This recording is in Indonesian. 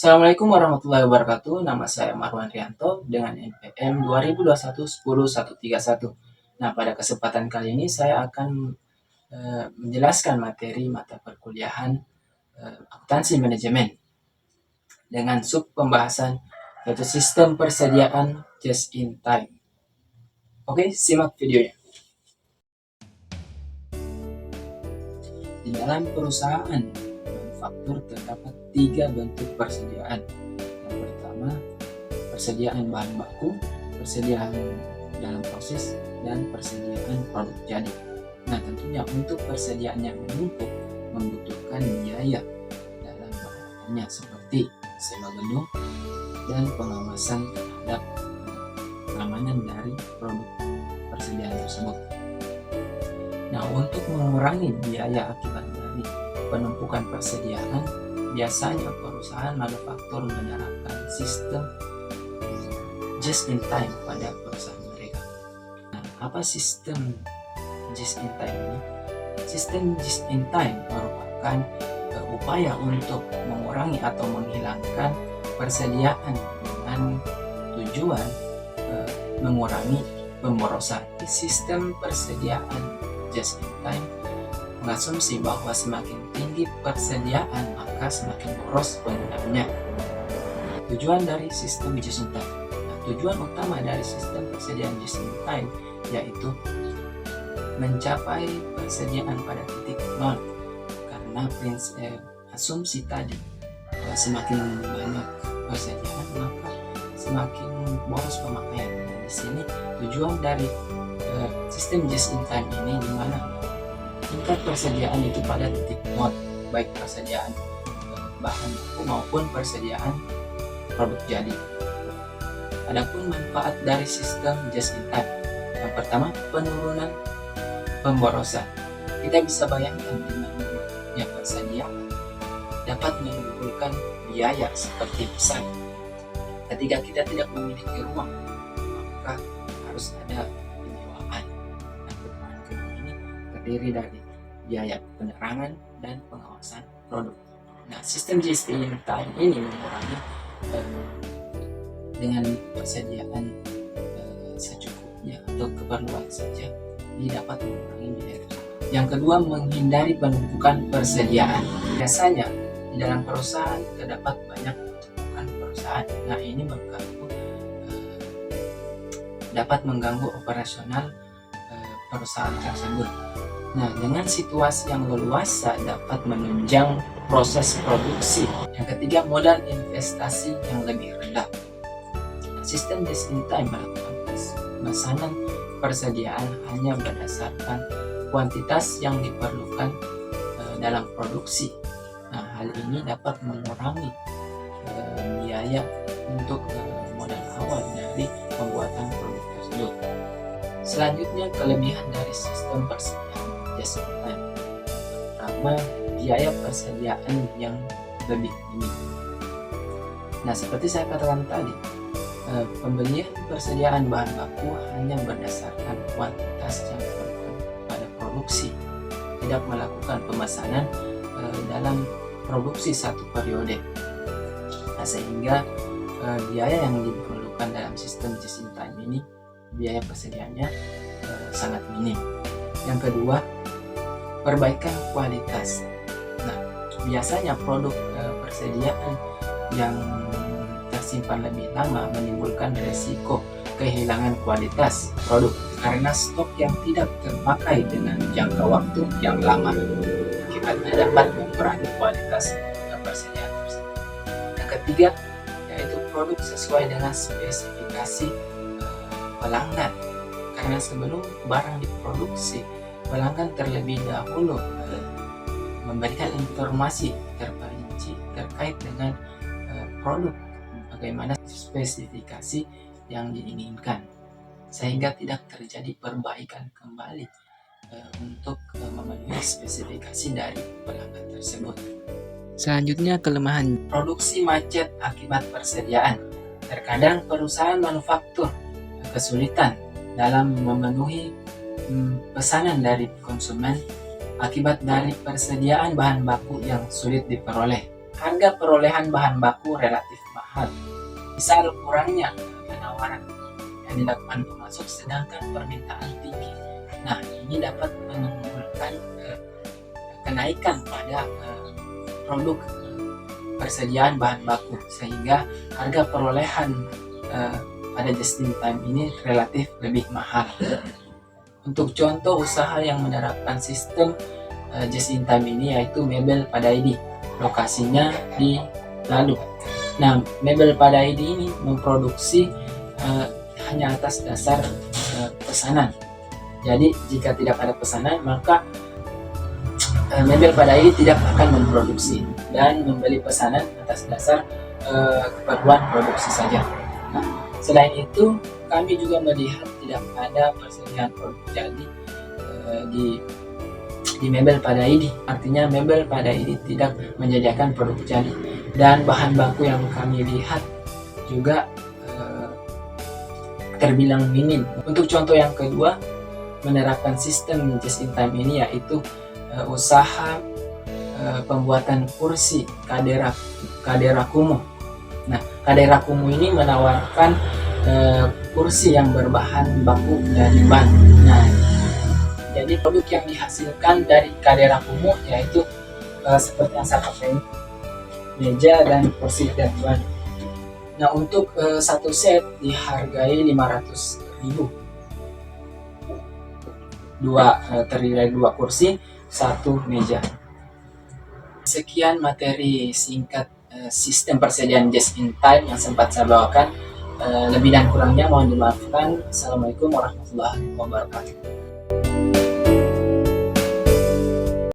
Assalamualaikum warahmatullahi wabarakatuh. Nama saya Marwan Rianto dengan NPM 2021 10 131. Nah, pada kesempatan kali ini saya akan menjelaskan materi mata perkuliahan akuntansi manajemen dengan sub pembahasan yaitu sistem persediaan just in time. Oke, simak videonya. Di dalam perusahaan manufaktur terdapat 3 bentuk persediaan. Yang pertama, persediaan bahan baku, persediaan dalam proses, dan persediaan produk jadi. Nah, tentunya untuk persediaan yang menumpuk membutuhkan biaya dalam perawatannya seperti sewa gedung dan pengawasan terhadap keamanan dari produk persediaan tersebut. Nah, untuk mengurangi biaya akibat dari penumpukan persediaan, biasanya perusahaan manufaktur menerapkan sistem just in time pada perusahaan mereka. Nah, apa sistem just in time ini? Sistem just in time merupakan upaya untuk mengurangi atau menghilangkan persediaan dengan tujuan mengurangi pemborosan. Sistem persediaan just in time mengasumsi bahwa semakin tinggi persediaan maka semakin boros penggunaannya. Tujuan dari sistem just in time. Tujuan utama dari sistem persediaan just in time yaitu mencapai persediaan pada titik nol, karena asumsi tadi semakin banyak persediaan maka semakin boros pemakaian. Di sini tujuan dari sistem just in time ini di mana tingkat persediaan itu pada titik nol, baik persediaan bahan baku maupun persediaan produk jadi. Adapun manfaat dari sistem just in time, yang pertama penurunan pemborosan. Kita bisa bayangkan dengan minimnya persediaan dapat menimbulkan biaya seperti besar. Ketika kita tidak memiliki ruang, maka harus ada penyewaan. Nah, kedua ini terdiri dari biaya penerangan dan pengawasan produk. Nah, sistem just in time ini mengurangi dengan persediaan secukupnya atau keperluan saja, dapat mengurangi biaya. Yang kedua, menghindari penumpukan persediaan. Biasanya di dalam perusahaan terdapat banyak penumpukan perusahaan. Nah, ini dapat mengganggu operasional perusahaan tersebut. Nah, dengan situasi yang leluasa dapat menunjang proses produksi. Yang ketiga, modal investasi yang lebih rendah. Sistem just in time melakukan pemesanan persediaan hanya berdasarkan kuantitas yang diperlukan dalam produksi. Nah, hal ini dapat mengurangi biaya untuk modal awal dari pembuatan produk tersebut. Selanjutnya, kelebihan dari sistem persediaan just in time. Pertama, biaya persediaan yang lebih minim. Nah, seperti saya katakan tadi, pembelian persediaan bahan baku hanya berdasarkan kuantitas yang diperlukan pada produksi, tidak melakukan pemesanan dalam produksi satu periode. Nah, sehingga biaya yang diperlukan dalam sistem just in time ini, biaya persediaannya sangat minim. Yang kedua, perbaikan kualitas. Nah, biasanya produk persediaan yang tersimpan lebih lama menimbulkan resiko kehilangan kualitas produk karena stok yang tidak terpakai dengan jangka waktu yang lama. Akibatnya dapat mengurangi kualitas persediaan tersebut. Yang ketiga, yaitu produk sesuai dengan spesifikasi pelanggan. Karena sebelum barang diproduksi, pelanggan terlebih dahulu memberikan informasi terperinci terkait dengan produk, bagaimana spesifikasi yang diinginkan, sehingga tidak terjadi perbaikan kembali untuk memenuhi spesifikasi dari pelanggan tersebut. Selanjutnya, kelemahan produksi macet akibat persediaan. Terkadang perusahaan manufaktur kesulitan dalam memenuhi pesanan dari konsumen akibat dari persediaan bahan baku yang sulit diperoleh. harga perolehan bahan baku relatif mahal. Misal kurangnya penawaran yang dilakukan pemasok sedangkan permintaan tinggi. Nah, ini dapat menimbulkan kenaikan pada produk persediaan bahan baku, sehingga harga perolehan pada just in time ini relatif lebih mahal. Untuk contoh usaha yang menerapkan sistem just in time ini yaitu Mebel Padaidi, lokasinya di Lalu. Nah, Mebel Padaidi ini memproduksi hanya atas dasar pesanan. Jadi jika tidak ada pesanan, maka Mebel Padaidi tidak akan memproduksi dan membeli pesanan atas dasar keperluan produksi saja. Nah, selain itu, kami juga melihat tidak ada persediaan produk jadi di Mebel Padaidi. Artinya Mebel Padaidi tidak menyediakan produk jadi, dan bahan baku yang kami lihat juga terbilang minim. Untuk contoh yang kedua, menerapkan sistem just in time ini yaitu usaha pembuatan kursi Kadera Kumuh. Nah, Kadera Kumuh ini menawarkan kursi yang berbahan baku dari ban. Nah, jadi produk yang dihasilkan dari Kadera Kumuh yaitu seperti yang saya pakai, meja dan kursi dari ban. Nah, untuk satu set dihargai 500.000. Terdiri dari 2 kursi, 1 meja. Sekian materi singkat sistem persediaan just in time yang sempat saya bawakan. Lebih dan kurangnya mohon dimaafkan. Assalamualaikum warahmatullahi wabarakatuh.